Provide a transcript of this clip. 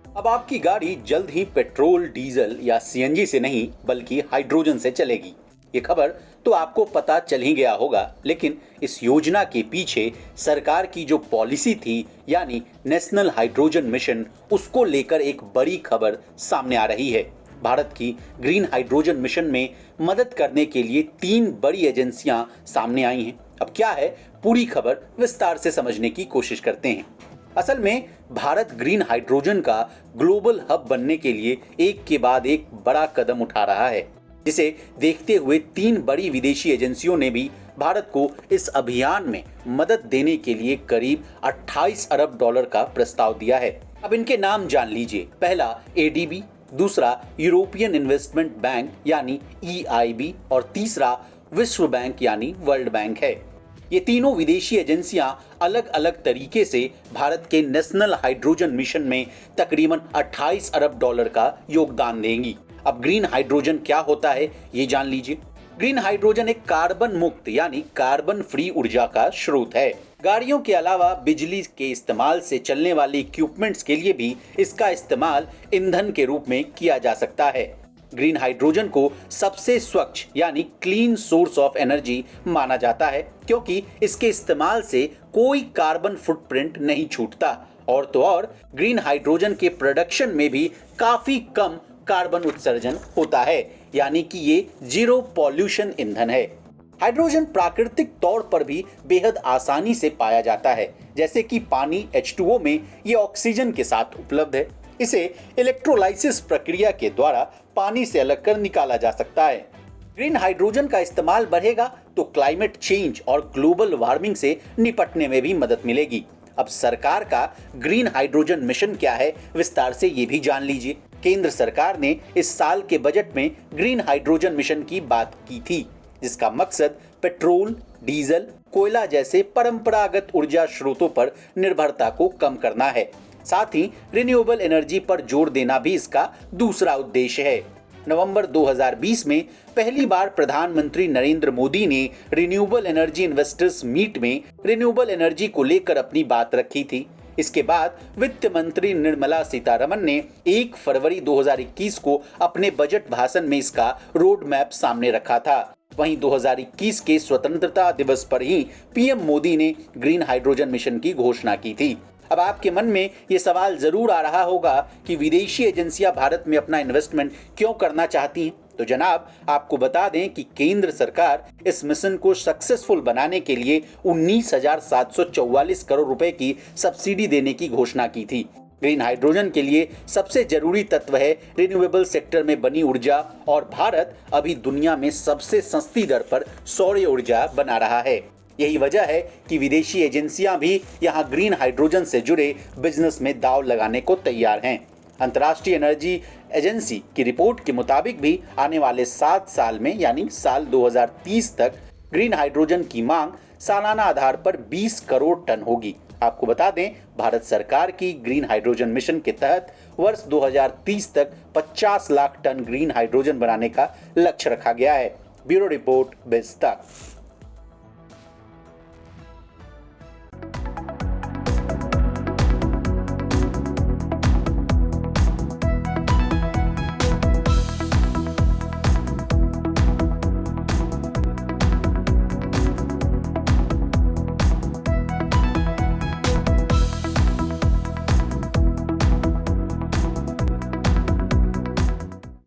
अब आपकी गाड़ी जल्द ही पेट्रोल, डीजल या सीएनजी से नहीं बल्कि हाइड्रोजन से चलेगी। ये खबर तो आपको पता चल ही गया होगा, लेकिन इस योजना के पीछे सरकार की जो पॉलिसी थी, यानी नेशनल हाइड्रोजन मिशन, उसको लेकर एक बड़ी खबर सामने आ रही है। भारत की ग्रीन हाइड्रोजन मिशन में मदद करने के लिए 3 बड़ी एजेंसियां सामने आई हैं। अब क्या है पूरी खबर, विस्तार से समझने की कोशिश करते हैं। असल में भारत ग्रीन हाइड्रोजन का ग्लोबल हब बनने के लिए एक के बाद एक बड़ा कदम उठा रहा है, जिसे देखते हुए 3 बड़ी विदेशी एजेंसियों ने भी भारत को इस अभियान में मदद देने के लिए करीब 28 अरब डॉलर का प्रस्ताव दिया है। अब इनके नाम जान लीजिए। पहला एडीबी, दूसरा यूरोपियन इन्वेस्टमेंट बैंक यानी ईआईबी और तीसरा विश्व बैंक यानी वर्ल्ड बैंक है। ये तीनों विदेशी एजेंसियां अलग अलग तरीके से भारत के नेशनल हाइड्रोजन मिशन में तकरीबन 28 अरब डॉलर का योगदान देंगी। अब ग्रीन हाइड्रोजन क्या होता है ये जान लीजिए। ग्रीन हाइड्रोजन एक कार्बन मुक्त यानी कार्बन फ्री ऊर्जा का स्रोत है। गाड़ियों के अलावा बिजली के इस्तेमाल से चलने वाले इक्विपमेंट्स के लिए भी इसका इस्तेमाल ईंधन के रूप में किया जा सकता है। ग्रीन हाइड्रोजन को सबसे स्वच्छ यानी क्लीन सोर्स ऑफ एनर्जी माना जाता है, क्योंकि इसके इस्तेमाल से कोई कार्बन फुटप्रिंट नहीं छूटता। और तो और ग्रीन हाइड्रोजन के प्रोडक्शन में भी काफी कम कार्बन उत्सर्जन होता है, यानी कि ये जीरो पॉल्यूशन ईंधन है। हाइड्रोजन प्राकृतिक तौर पर भी बेहद आसानी से पाया जाता है, जैसे कि पानी H2O में ये ऑक्सीजन के साथ उपलब्ध है। इसे इलेक्ट्रोलाइसिस प्रक्रिया के द्वारा पानी से अलग कर निकाला जा सकता है। ग्रीन हाइड्रोजन का इस्तेमाल बढ़ेगा तो क्लाइमेट चेंज और ग्लोबल वार्मिंग से निपटने में भी मदद मिलेगी। अब सरकार का ग्रीन हाइड्रोजन मिशन क्या है, विस्तार से ये भी जान लीजिए। केंद्र सरकार ने इस साल के बजट में ग्रीन हाइड्रोजन मिशन की बात की थी, जिसका मकसद पेट्रोल, डीजल, कोयला जैसे परंपरागत ऊर्जा स्रोतों पर निर्भरता को कम करना है। साथ ही रिन्यूएबल एनर्जी पर जोर देना भी इसका दूसरा उद्देश्य है। नवंबर 2020 में पहली बार प्रधानमंत्री नरेंद्र मोदी ने रिन्यूएबल एनर्जी इन्वेस्टर्स मीट में रिन्यूएबल एनर्जी को लेकर अपनी बात रखी थी। इसके बाद वित्त मंत्री निर्मला सीतारमण ने 1 फरवरी 2021 को अपने बजट भाषण में इसका रोड मैप सामने रखा था। वहीं 2021 के स्वतंत्रता दिवस पर ही पीएम मोदी ने ग्रीन हाइड्रोजन मिशन की घोषणा की थी। अब आपके मन में ये सवाल जरूर आ रहा होगा कि विदेशी एजेंसियां भारत में अपना इन्वेस्टमेंट क्यों करना चाहती हैं। तो जनाब, आपको बता दें कि केंद्र सरकार इस मिशन को सक्सेसफुल बनाने के लिए 19,744 करोड़ रुपए की सब्सिडी देने की घोषणा की थी। ग्रीन हाइड्रोजन के लिए सबसे जरूरी तत्व है रिन्यूएबल सेक्टर में बनी ऊर्जा, और भारत अभी दुनिया में सबसे सस्ती दर पर सौर ऊर्जा बना रहा है। यही वजह है कि विदेशी एजेंसियां भी यहां ग्रीन हाइड्रोजन से जुड़े बिजनेस में दांव लगाने को तैयार हैं। अंतर्राष्ट्रीय एनर्जी एजेंसी की रिपोर्ट के मुताबिक भी आने वाले 7 साल में यानी साल 2030 तक ग्रीन हाइड्रोजन की मांग सालाना आधार पर 20 करोड़ टन होगी। आपको बता दें, भारत सरकार की ग्रीन हाइड्रोजन मिशन के तहत वर्ष 2030 तक 50 लाख टन ग्रीन हाइड्रोजन बनाने का लक्ष्य रखा गया है। ब्यूरो रिपोर्ट, बिज तक।